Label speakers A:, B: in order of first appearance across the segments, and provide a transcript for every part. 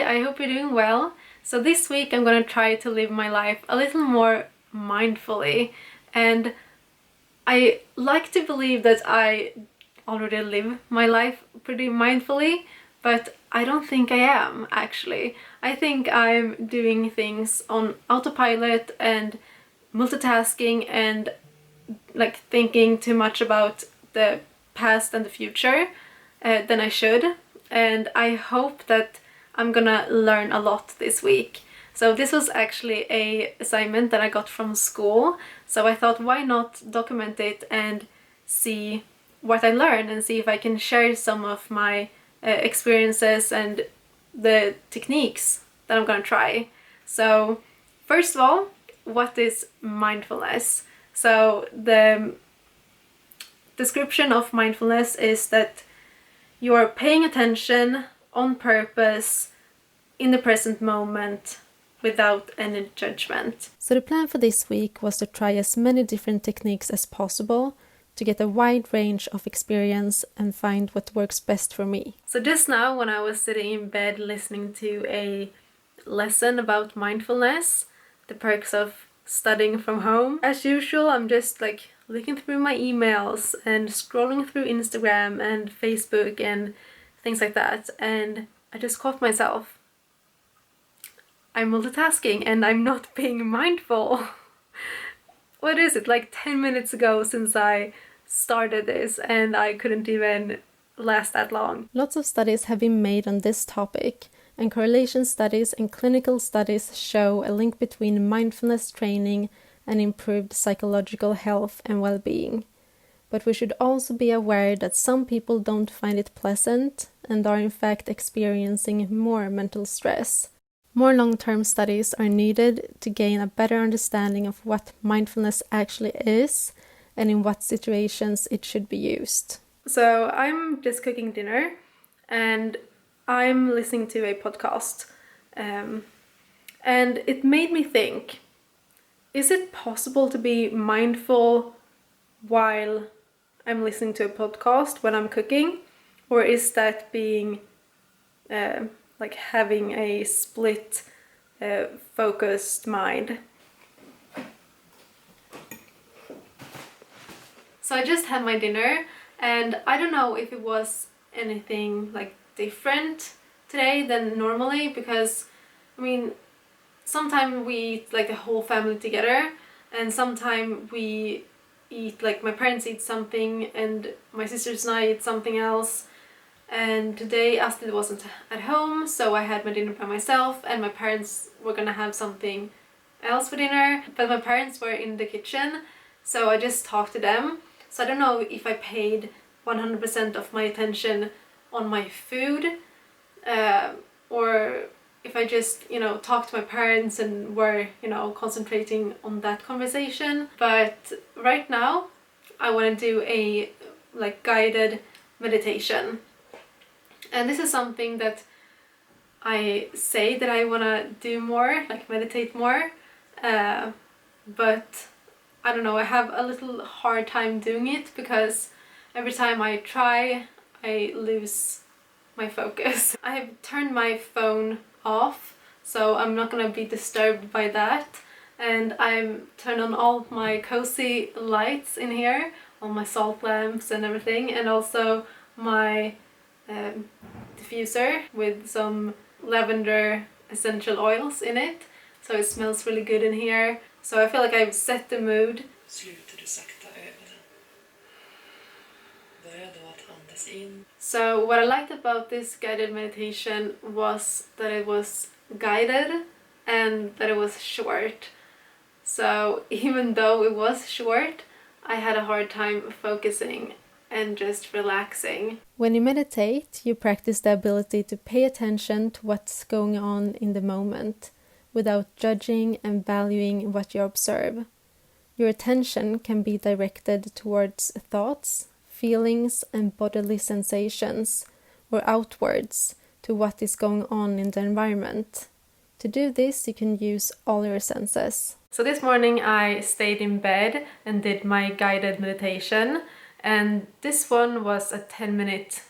A: I hope you're doing well. So this week I'm going to try to live my life a little more mindfully, and I like to believe that I already live my life pretty mindfully, but I don't think I am actually. I think I'm doing things on autopilot and multitasking and like thinking too much about the past and the future than I should, and I hope that I'm gonna learn a lot this week. So this was actually a assignment that I got from school, so I thought why not document it and see what I learned and see if I can share some of my experiences and the techniques that I'm gonna try. So first of all, what is mindfulness? So the description of mindfulness is that you are paying attention on purpose in the present moment without any judgment. So the plan for this week was to try as many different techniques as possible to get a wide range of experience and find what works best for me. So just now when I was sitting in bed listening to a lesson about mindfulness, the perks of studying from home, as usual I'm just like looking through my emails and scrolling through Instagram and Facebook and things like that, and I just caught myself. I'm multitasking and I'm not being mindful. What is it, like 10 minutes ago since I started this, and I couldn't even last that long. Lots of studies have been made on this topic, and correlation studies and clinical studies show a link between mindfulness training and improved psychological health and well-being. But we should also be aware that some people don't find it pleasant and are in fact experiencing more mental stress. More long-term studies are needed to gain a better understanding of what mindfulness actually is and in what situations it should be used. So I'm just cooking dinner and I'm listening to a podcast, and it made me think, is it possible to be mindful while I'm listening to a podcast when I'm cooking, or is that being like having a split focused mind? So I just had my dinner and I don't know if it was anything like different today than normally, because I mean sometimes we eat like the whole family together, and sometimes we eat like my parents eat something and my sisters and I eat something else. And today Astrid wasn't at home, so I had my dinner by myself, and my parents were gonna have something else for dinner, but my parents were in the kitchen, so I just talked to them. So I don't know if I paid 100% of my attention on my food, or if I just, talked to my parents and were, concentrating on that conversation. But right now I want to do a like guided meditation. And this is something that I say that I want to do more, like meditate more, but I don't know, I have a little hard time doing it because every time I try, I lose my focus. I have turned my phone off, so I'm not gonna be disturbed by that, and I'm turned on all my cozy lights in here, all my salt lamps and everything, and also my diffuser with some lavender essential oils in it, so it smells really good in here. So I feel like I've set the mood.
B: Sluter du sakta ögonen. Börja då att andas in.
A: So what I liked about this guided meditation was that it was guided and that it was short. So even though it was short, I had a hard time focusing and just relaxing. When you meditate, you practice the ability to pay attention to what's going on in the moment without judging and valuing what you observe. Your attention can be directed towards thoughts, feelings, and bodily sensations, or outwards to what is going on in the environment. To do this, you can use all your senses. So this morning I stayed in bed and did my guided meditation, and this one was a 10-minute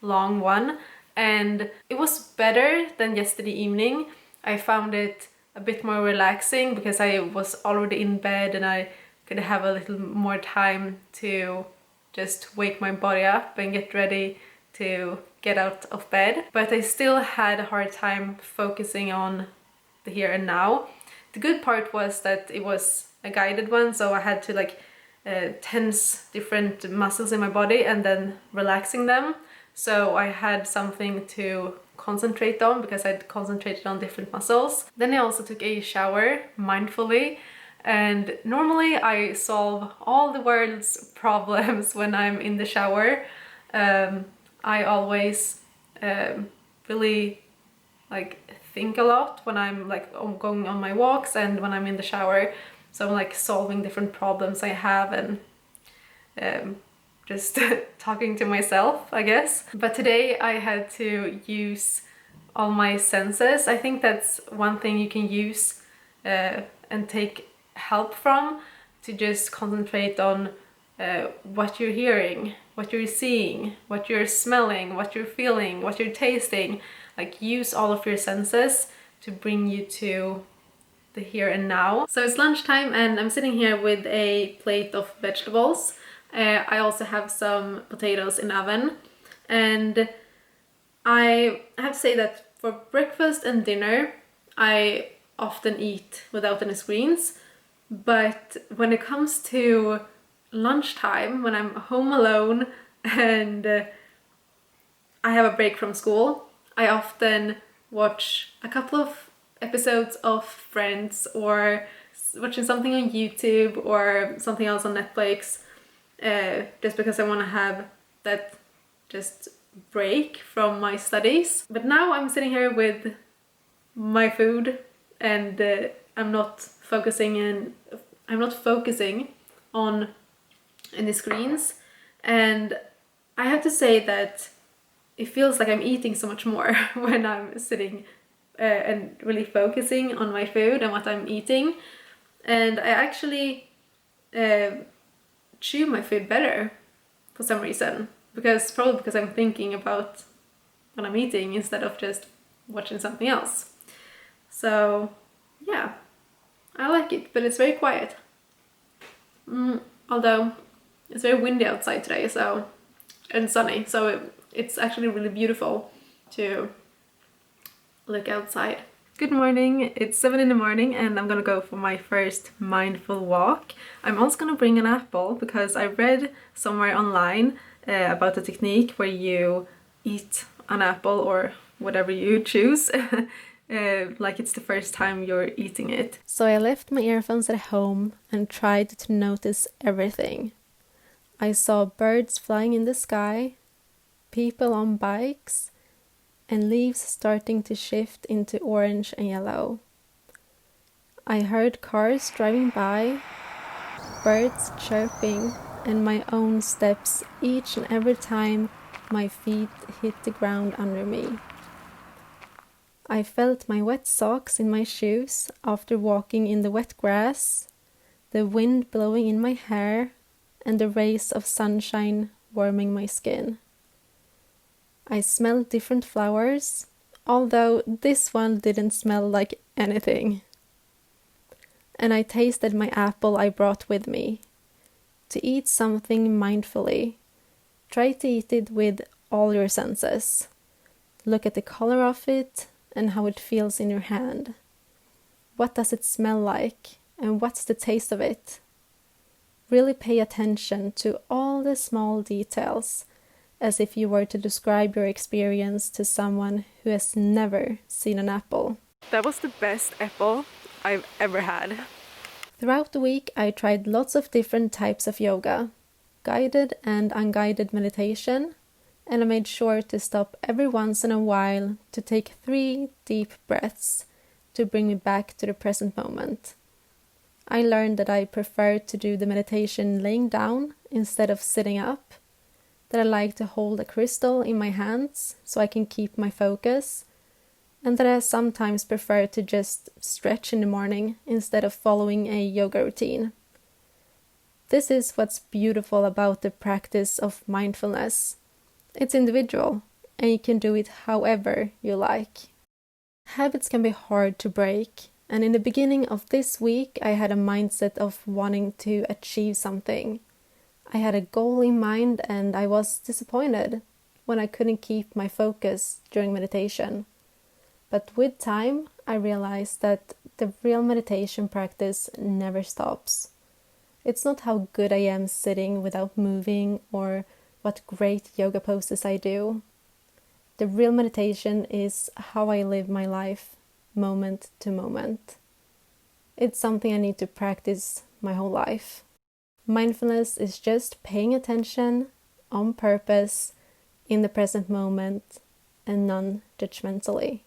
A: long one, and it was better than yesterday evening. I found it a bit more relaxing because I was already in bed and I could have a little more time to just wake my body up and get ready to get out of bed. But I still had a hard time focusing on the here and now. The good part was that it was a guided one, so I had to like tense different muscles in my body and then relaxing them. So I had something to concentrate on because I'd concentrated on different muscles. Then I also took a shower mindfully, and normally I solve all the world's problems when I'm in the shower. I always really like think a lot when I'm like going on my walks and when I'm in the shower. So I'm like solving different problems I have and just talking to myself, I guess. But today I had to use all my senses. I think that's one thing you can use and take help from, to just concentrate on what you're hearing, what you're seeing, what you're smelling, what you're feeling, what you're tasting. Like use all of your senses to bring you to the here and now. So it's lunchtime and I'm sitting here with a plate of vegetables. I also have some potatoes in the oven, and I have to say that for breakfast and dinner I often eat without any screens, but when it comes to lunchtime, when I'm home alone and I have a break from school, I often watch a couple of episodes of Friends or watching something on YouTube or something else on Netflix, just because I want to have that just break from my studies. But now I'm sitting here with my food and I'm not focusing on any screens, and I have to say that it feels like I'm eating so much more when I'm sitting and really focusing on my food and what I'm eating. And I actually chew my food better for some reason, probably because I'm thinking about what I'm eating instead of just watching something else. So yeah, I like it, but it's very quiet. Although it's very windy outside today, and sunny, so it's actually really beautiful to look outside. Good morning, it's 7 in the morning and I'm gonna go for my first mindful walk. I'm also gonna bring an apple because I read somewhere online about the technique where you eat an apple or whatever you choose like it's the first time you're eating it. So I left my earphones at home and tried to notice everything. I saw birds flying in the sky, people on bikes, and leaves starting to shift into orange and yellow. I heard cars driving by, birds chirping, and my own steps each and every time my feet hit the ground under me. I felt my wet socks in my shoes after walking in the wet grass, the wind blowing in my hair, and the rays of sunshine warming my skin. I smelled different flowers, although this one didn't smell like anything. And I tasted my apple I brought with me. To eat something mindfully, try to eat it with all your senses. Look at the color of it and how it feels in your hand. What does it smell like, and what's the taste of it? Really pay attention to all the small details, as if you were to describe your experience to someone who has never seen an apple. That was the best apple I've ever had. Throughout the week, I tried lots of different types of yoga, guided and unguided meditation, and I made sure to stop every once in a while to take 3 deep breaths to bring me back to the present moment. I learned that I prefer to do the meditation laying down instead of sitting up, that I like to hold a crystal in my hands so I can keep my focus, and that I sometimes prefer to just stretch in the morning instead of following a yoga routine. This is what's beautiful about the practice of mindfulness. It's individual. and you can do it however you like. Habits can be hard to break, and in the beginning of this week I had a mindset of wanting to achieve something. I had a goal in mind and I was disappointed when I couldn't keep my focus during meditation. But with time, I realized that the real meditation practice never stops. It's not how good I am sitting without moving or what great yoga poses I do. The real meditation is how I live my life, moment to moment. It's something I need to practice my whole life. Mindfulness is just paying attention on purpose in the present moment and non-judgmentally.